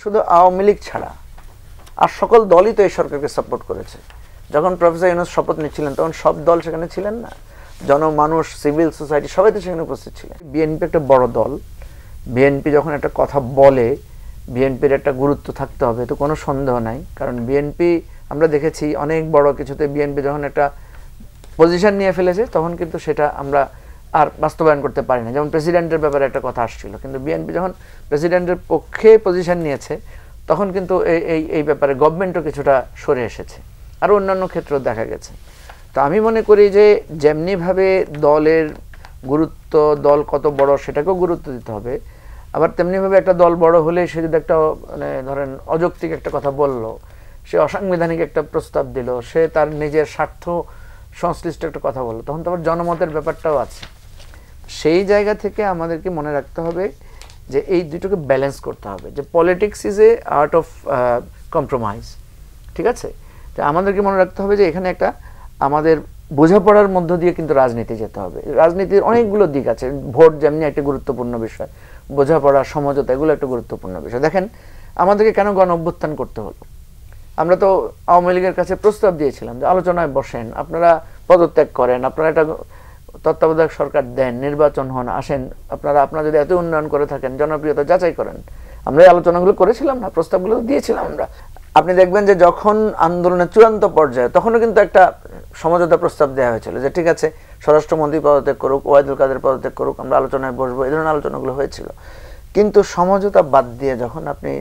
শুধু আওয়ামী লীগ ছাড়া আর সকল দলই তো এই সরকারকে সাপোর্ট করেছে। যখন প্রফেসর ইউনূস শপথ নিচ্ছিলেন তখন সব দল সেখানে ছিলেন না, জনমানুষ, সিভিল সোসাইটি সবাই তো সেখানে উপস্থিত ছিলেন। বিএনপি একটা বড় দল, বিএনপি যখন একটা কথা বলে বিএনপির একটা গুরুত্ব থাকতে হবে, তো কোনো সন্দেহ নাই। কারণ বিএনপি আমরা দেখেছি অনেক বড় কিছুতে বিএনপি যখন একটা পজিশন নিয়ে ফেলেছে তখন কিন্তু সেটা আমরা আর বাস্তবায়ন করতে পারি না। যেমন প্রেসিডেন্টের ব্যাপারে একটা কথা আসছিল, কিন্তু বিএনপি যখন প্রেসিডেন্টের পক্ষে পজিশন নিয়েছে তখন কিন্তু এই ব্যাপারে গভর্নমেন্টও কিছুটা সরে এসেছে, আর অন্যান্য ক্ষেত্রেও দেখা গেছে। তো আমি মনে করি যে যেমনিভাবে দলের গুরুত্ব, দল কত বড় সেটাকেও গুরুত্ব দিতে হবে, আবার তেমনিভাবে একটা দল বড় হলে সে যদি একটা মানে ধরেন অযৌক্তিক একটা কথা বলল, সে অসাংবিধানিক একটা প্রস্তাব দিল, সে তার নিজের স্বার্থ সংশ্লিষ্ট একটা কথা বললো, তখন তো আবার জনমতের ব্যাপারটাও আছে। সেই জায়গা থেকে আমাদেরকে মনে রাখতে হবে যে এই দুটোকে ব্যালেন্স করতে হবে, যে politics is a art of compromise, ঠিক আছে? তো আমাদেরকে মনে রাখতে হবে যে এখানে একটা আমাদের বোঝাপড়ার মধ্য দিয়ে কিন্তু রাজনীতি যেতে হবে। রাজনীতির অনেকগুলো দিক আছে, ভোট যেমনি একটা গুরুত্বপূর্ণ বিষয়, বোঝাপড়া, সমঝোতা এগুলো একটা গুরুত্বপূর্ণ বিষয়। দেখেন আমাদেরকে কেন গণ অভ্যুত্থান করতে হলো? আমরা তো আওয়ামী লীগের কাছে প্রস্তাব দিয়েছিলাম যে আলোচনায় বসেন, আপনারা পদত্যাগ করেন, আপনারা একটা তত্ত্বাবধায়ক সরকার দেন, নির্বাচন হন, আসেন, আপনারা যদি এত উন্নয়ন করে থাকেন জনপ্রিয়তা যাচাই করেন। আমরা এই আলোচনাগুলো করেছিলাম না, প্রস্তাবগুলো দিয়েছিলাম আমরা। আপনি দেখবেন যে যখন আন্দোলনের চূড়ান্ত পর্যায়ে তখনও কিন্তু একটা সমঝোতা প্রস্তাব দেওয়া হয়েছিল যে ঠিক আছে স্বরাষ্ট্রমন্ত্রী পদত্যাগ করুক, ওবায়দুল কাদের পদত্যাগ করুক, আমরা আলোচনায় বসবো, এই ধরনের আলোচনাগুলো হয়েছিল। কিন্তু সমঝোতা বাদ দিয়ে যখন আপনি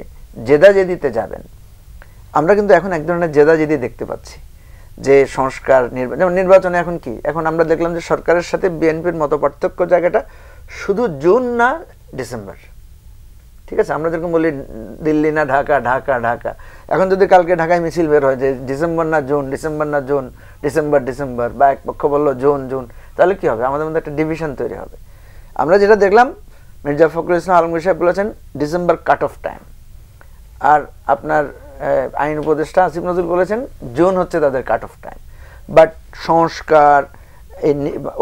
জেদাজেদিতে যাবেন, আমরা কিন্তু এখন এক ধরনের জেদাজেদি দেখতে পাচ্ছি যে সংস্কার, যেমন নির্বাচনে এখন কি, এখন আমরা দেখলাম যে সরকারের সাথে বিএনপির মত পার্থক্য জায়গাটা শুধু জুন না ডিসেম্বর, ঠিক আছে? আমরা যেরকম বলি দিল্লি না ঢাকা, ঢাকা ঢাকা, এখন যদি কালকে ঢাকায় মিছিল বের হয় যে ডিসেম্বর না জুন, ডিসেম্বর না জুন, ডিসেম্বর ডিসেম্বর, বা এক পক্ষ বললো জুন জুন, তাহলে কি হবে? আমাদের মধ্যে একটা ডিভিশন তৈরি হবে। আমরা যেটা দেখলাম, মির্জা ফখরুল ইসলাম আলমগীর সাহেব বলেছেন ডিসেম্বর কাট অফ টাইম, আর আপনার আইন উপদেষ্টা আসিফ নজরুল বলেছেন জুন হচ্ছে তাদের কাট অফ টাইম। বাট সংস্কার, এই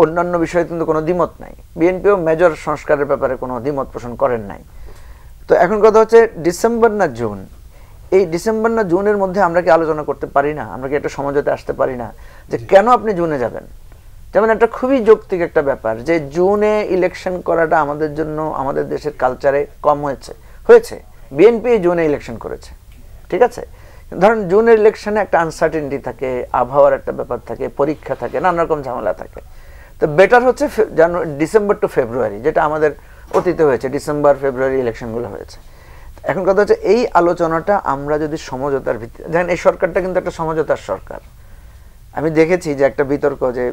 অন্যান্য বিষয়ে কিন্তু কোনো দ্বিমত নাই। বিএনপিও মেজর সংস্কারের ব্যাপারে কোনো দ্বিমত পোষণ করেন নাই। তো এখন কথা হচ্ছে ডিসেম্বর না জুন, এই ডিসেম্বর না জুনের মধ্যে আমরা কি আলোচনা করতে পারি না? আমরা কি একটা সমঝোতে আসতে পারি না যে কেন আপনি জুনে যাবেন? যেমন একটা খুবই যৌক্তিক একটা ব্যাপার যে জুনে ইলেকশন করাটা আমাদের জন্য, আমাদের দেশের কালচারে কম হয়েছে। বিএনপি জুনে ইলেকশন করেছে, ঠিক আছে? ধরেন জুনের ইলেকশনে একটা আনসার্টেনিটি থাকে, আবহাওয়ার একটা ব্যাপার থাকে, পরীক্ষা থাকে, নানা রকম ঝামেলা থাকে। তো বেটার হচ্ছে ডিসেম্বর টু ফেব্রুয়ারি, যেটা আমাদের অতীতে হয়েছে, ডিসেম্বর ফেব্রুয়ারি ইলেকশনগুলো হয়েছে। এখন কথা হচ্ছে এই আলোচনাটা আমরা যদি সমঝোতার ভিত্তিতে, দেখেন এই সরকারটা কিন্তু একটা সমঝোতার সরকার। আমি দেখেছি যে একটা বিতর্ক যে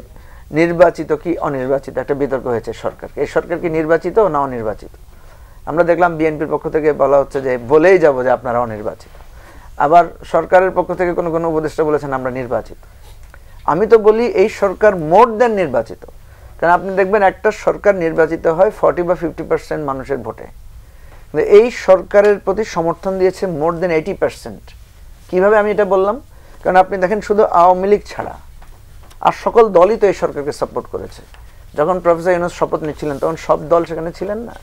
নির্বাচিত কি অনির্বাচিত, একটা বিতর্ক হয়েছে সরকারকে, এই সরকার কি নির্বাচিত না অনির্বাচিত? আমরা দেখলাম বিএনপির পক্ষ থেকে বলা হচ্ছে যে বলেই যাব যে আপনারা অনির্বাচিত, আবার সরকারের পক্ষ থেকে কোনো কোনো উপদেষ্টা বলেছেন আমরা নির্বাচিত। আমি তো বলি এই সরকার মোর দেন নির্বাচিত, কারণ আপনি দেখবেন একটা সরকার নির্বাচিত হয় 40 বা 50% মানুষের ভোটে, কিন্তু এই সরকারের প্রতি সমর্থন দিয়েছে মোর দেন 80%। কিভাবে আমি এটা বললাম? কারণ আপনি দেখেন শুধু আওয়ামী লীগ ছাড়া আর সকল দলই তো এই সরকারকে সাপোর্ট করেছে। যখন প্রফেসর ইউনূস শপথ নিচ্ছিলেন তখন সব দল সেখানে ছিলেন না,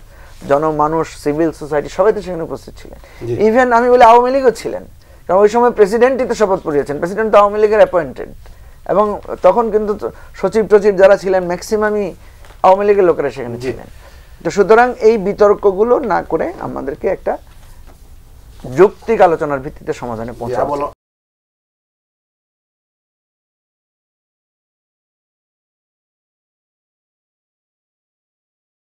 জনমানুষ, সিভিল সোসাইটি সবাই তো সেখানে উপস্থিত ছিলেন। ইভেন আমি বলি আওয়ামী লীগও ছিলেন, কারণ ওই সময় প্রেসিডেন্টই তো শপথ পড়িয়েছেন, প্রেসিডেন্ট তো আওয়ামী লীগের অ্যাপয়েন্টেড, এবং তখন কিন্তু সচিব টচিব যারা ছিলেন ম্যাক্সিমামই আওয়ামী লীগের লোকেরা সেখানে ছিলেন। তো সুতরাং এই বিতর্কগুলো না করে আমাদেরকে একটা যৌক্তিক আলোচনার ভিত্তিতে সমাধানে পৌঁছানো।